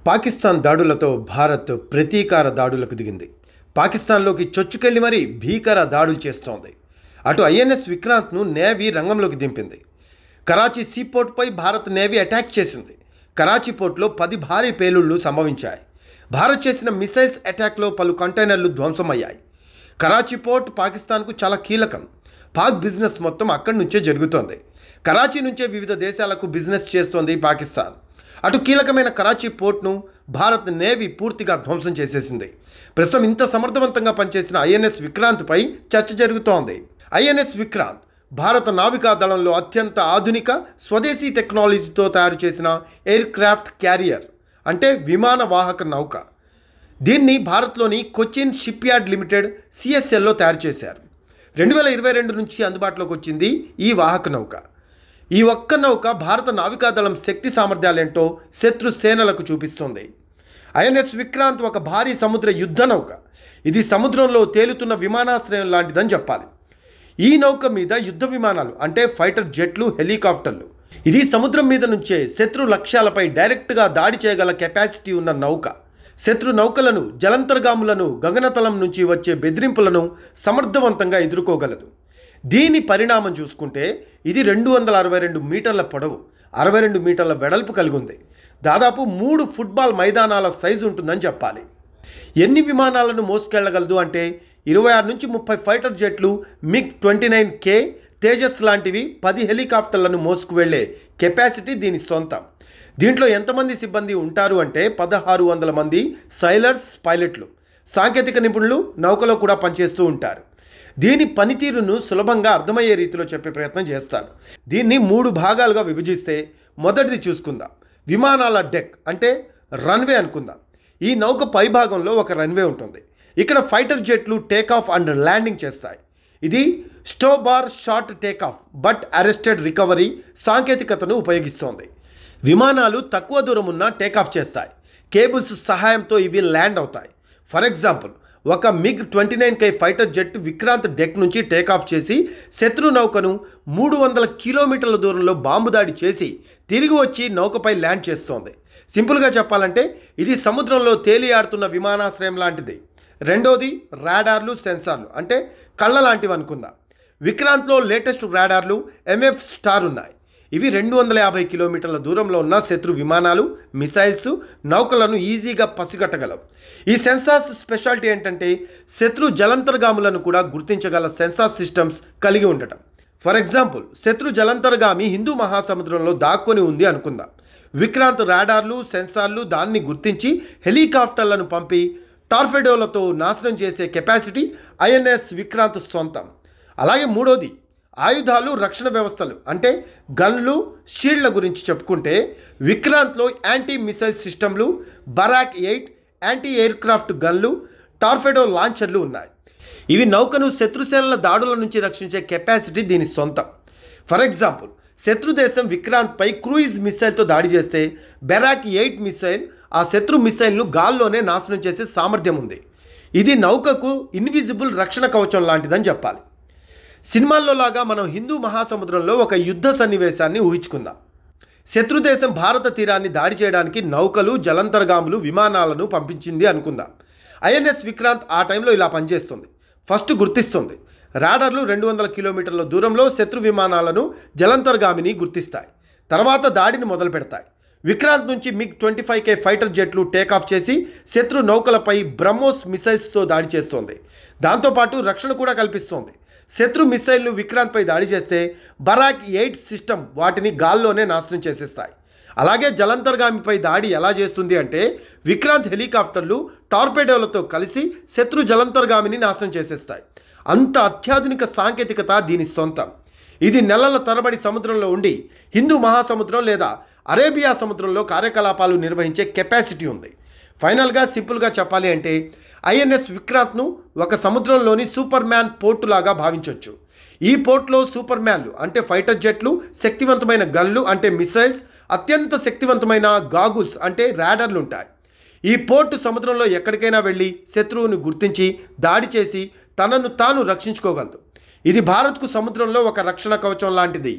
పాకిస్తాన్ దాడులతో భారత్ ప్రతీకార దాడులకు దిగింది. పాకిస్తాన్లోకి చొచ్చుకెళ్లి మరీ భీకర దాడులు చేస్తోంది. అటు ఐఎన్ఎస్ విక్రాంత్ను నేవీ రంగంలోకి దింపింది. కరాచీ సీపోర్ట్పై భారత్ నేవీ అటాక్ చేసింది. కరాచీ పోర్టులో 10 భారీ పేలుళ్లు సంభవించాయి. భారత్ చేసిన మిసైల్స్ అటాక్లో పలు కంటైనర్లు ధ్వంసమయ్యాయి. కరాచీ పోర్ట్ పాకిస్తాన్కు చాలా కీలకం. పాక్ బిజినెస్ మొత్తం అక్కడి నుంచే జరుగుతోంది. కరాచీ నుంచే వివిధ దేశాలకు బిజినెస్ చేస్తోంది పాకిస్తాన్. అటు కీలకమైన కరాచీ పోర్ట్ను భారత్ నేవీ పూర్తిగా ధ్వంసం చేసేసింది. ప్రస్తుతం ఇంత సమర్థవంతంగా పనిచేసిన ఐఎన్ఎస్ విక్రాంత్పై చర్చ జరుగుతోంది. ఐఎన్ఎస్ విక్రాంత్ భారత నావికా దళంలో అత్యంత ఆధునిక స్వదేశీ టెక్నాలజీతో తయారు చేసిన ఎయిర్ క్రాఫ్ట్ క్యారియర్, అంటే విమాన వాహక నౌక. దీన్ని భారత్లోని కొచ్చిన్ షిప్ యార్డ్ లిమిటెడ్ సిఎస్ఎల్లో తయారు చేశారు. 2022 నుంచి అందుబాటులోకి వచ్చింది ఈ వాహక నౌక. ఈ ఒక్క నౌక భారత నావికాదళం శక్తి సామర్థ్యాలేంటో శత్రు సేనలకు చూపిస్తోంది. ఐఎన్ఎస్ విక్రాంత్ ఒక భారీ సముద్ర యుద్ధ నౌక. ఇది సముద్రంలో తేలుతున్న విమానాశ్రయం లాంటిదని చెప్పాలి. ఈ నౌక మీద యుద్ధ విమానాలు, అంటే ఫైటర్ జెట్లు, హెలికాప్టర్లు. ఇది సముద్రం మీద నుంచే శత్రు లక్ష్యాలపై డైరెక్ట్గా దాడి చేయగల కెపాసిటీ ఉన్న నౌక. శత్రు నౌకలను, జలంతర్గాములను, గగనతలం నుంచి వచ్చే బెదిరింపులను సమర్థవంతంగా ఎదుర్కోగలదు. దీని పరిణామం చూసుకుంటే ఇది 262 మీటర్ల పొడవు, 62 మీటర్ల వెడల్పు కలిగి ఉంది. దాదాపు 3 ఫుట్బాల్ మైదానాల సైజు ఉంటుందని చెప్పాలి. ఎన్ని విమానాలను మోసుకెళ్లగలదు అంటే 26 నుంచి 30 ఫైటర్ జెట్లు, MiG-29K, తేజస్ లాంటివి 10 హెలికాప్టర్లను మోసుకు వెళ్లే కెపాసిటీ దీని సొంతం. దీంట్లో ఎంతమంది సిబ్బంది ఉంటారు అంటే 1600 మంది సైలర్స్, పైలట్లు, సాంకేతిక నిపుణులు నౌకలో కూడా పనిచేస్తూ ఉంటారు. దీని పనితీరును సులభంగా అర్థమయ్యే రీతిలో చెప్పే ప్రయత్నం చేస్తారు. దీన్ని 3 భాగాలుగా విభజిస్తే మొదటిది చూసుకుందాం. విమానాల డెక్, అంటే రన్వే అనుకుందాం. ఈ నౌక పై భాగంలో ఒక రన్వే ఉంటుంది. ఇక్కడ ఫైటర్ జెట్లు టేకాఫ్ అండ్ ల్యాండింగ్ చేస్తాయి. ఇది STOBAR short takeoff but arrested recovery సాంకేతికతను ఉపయోగిస్తోంది. విమానాలు తక్కువ దూరం ఉన్న టేకాఫ్ చేస్తాయి. కేబుల్స్ సహాయంతో ఇవి ల్యాండ్ అవుతాయి. ఫర్ ఎగ్జాంపుల్, ఒక MiG-29K fighter jet Vikrant deck నుంచి టేకాఫ్ చేసి శత్రు నౌకను 300 కిలోమీటర్ల దూరంలో బాంబు దాడి చేసి తిరిగి వచ్చి నౌకపై ల్యాండ్ చేస్తోంది. సింపుల్గా చెప్పాలంటే ఇది సముద్రంలో తేలియాడుతున్న విమానాశ్రయం లాంటిది. రెండోది రాడార్లు, సెన్సార్లు, అంటే కళ్ళ లాంటివి అనుకుందాం. విక్రాంత్లో లేటెస్ట్ రాడార్లు MF స్టార్ ఉన్నాయి. ఇవి 250 కిలోమీటర్ల దూరంలో ఉన్న శత్రు విమానాలు, మిసైల్స్, నౌకలను ఈజీగా పసిగట్టగలవు. ఈ సెన్సార్స్ స్పెషాలిటీ ఏంటంటే శత్రు జలంతర్గాములను కూడా గుర్తించగల సెన్సార్ సిస్టమ్స్ కలిగి ఉండటం. ఫర్ ఎగ్జాంపుల్, శత్రు జలంతర్గామి హిందూ మహాసముద్రంలో దాక్కొని ఉంది అనుకుందాం. విక్రాంత్ రాడార్లు, సెన్సార్లు దాన్ని గుర్తించి హెలికాప్టర్లను పంపి టార్పెడోలతో నాశనం చేసే కెపాసిటీ ఐఎన్ఎస్ విక్రాంత్ సొంతం. అలాగే మూడోది ఆయుధాలు, రక్షణ వ్యవస్థలు, అంటే గన్లు, షీల్డ్ల గురించి చెప్పుకుంటే విక్రాంత్లో యాంటీ మిసైల్ సిస్టమ్లు, బరాక్ 8 యాంటీ ఎయిర్క్రాఫ్ట్ గన్లు, టార్పెడో లాంచర్లు ఉన్నాయి. ఇవి నౌకను శత్రుసేనల దాడుల నుంచి రక్షించే కెపాసిటీ దీని సొంతం. ఫర్ ఎగ్జాంపుల్, శత్రు దేశం విక్రాంత్పై క్రూయిజ్ మిసైల్తో దాడి చేస్తే బెరాక్ 8 మిసైల్ ఆ శత్రు మిసైల్ను గాల్లోనే నాశనం చేసే సామర్థ్యం ఉంది. ఇది నౌకకు ఇన్విజిబుల్ రక్షణ కవచం లాంటిదని చెప్పాలి. సినిమాల్లో లాగా మనం హిందూ మహాసముద్రంలో ఒక యుద్ధ సన్నివేశాన్ని ఊహించుకుందాం. శత్రుదేశం భారత తీరాన్ని దాడి చేయడానికి నౌకలు, జలంతర్గాములు, విమానాలను పంపించింది అనుకుందాం. ఐఎన్ఎస్ విక్రాంత్ ఆ టైంలో ఇలా పనిచేస్తుంది. ఫస్ట్ గుర్తిస్తుంది. రాడార్లు 200 కిలోమీటర్ల దూరంలో శత్రు విమానాలను, జలంతర్గామిని గుర్తిస్తాయి. తర్వాత దాడిని మొదలు పెడతాయి. విక్రాంత్ నుంచి MiG-25K ఫైటర్ జెట్లు టేకాఫ్ చేసి శత్రు నౌకలపై బ్రహ్మోస్ మిసైల్స్తో దాడి చేస్తోంది. దాంతోపాటు రక్షణ కూడా కల్పిస్తోంది. శత్రు మిసైల్ను విక్రాంత్పై దాడి చేస్తే బరాక్ 8 సిస్టమ్ వాటిని గాల్లోనే నాశనం చేసేస్తాయి. అలాగే జలంతర్గామిపై దాడి ఎలా చేస్తుంది అంటే విక్రాంత్ హెలికాప్టర్లు టార్పెడోలతో కలిసి శత్రు జలంతర్గామిని నాశనం చేసేస్తాయి. అంత అత్యాధునిక సాంకేతికత దీని సొంతం. ఇది నెలల తరబడి సముద్రంలో ఉండి హిందూ మహాసముద్రం లేదా అరేబియా సముద్రంలో కార్యకలాపాలు నిర్వహించే కెపాసిటీ ఉంది. ఫైనల్గా సింపుల్గా చెప్పాలి అంటే ఐఎన్ఎస్ విక్రాంత్ను ఒక సముద్రంలోని సూపర్ మ్యాన్ పోర్టు లాగా భావించవచ్చు. ఈ పోర్టులో సూపర్ మ్యాన్లు, అంటే ఫైటర్ జెట్లు, శక్తివంతమైన గన్లు, అంటే మిసైల్స్, అత్యంత శక్తివంతమైన గాగుల్స్, అంటే రాడార్లు ఉంటాయి. ఈ పోర్టు సముద్రంలో ఎక్కడికైనా వెళ్ళి శత్రువుని గుర్తించి దాడి చేసి తనను తాను రక్షించుకోగలదు. ఇది భారత్కు సముద్రంలో ఒక రక్షణ కవచం లాంటిది.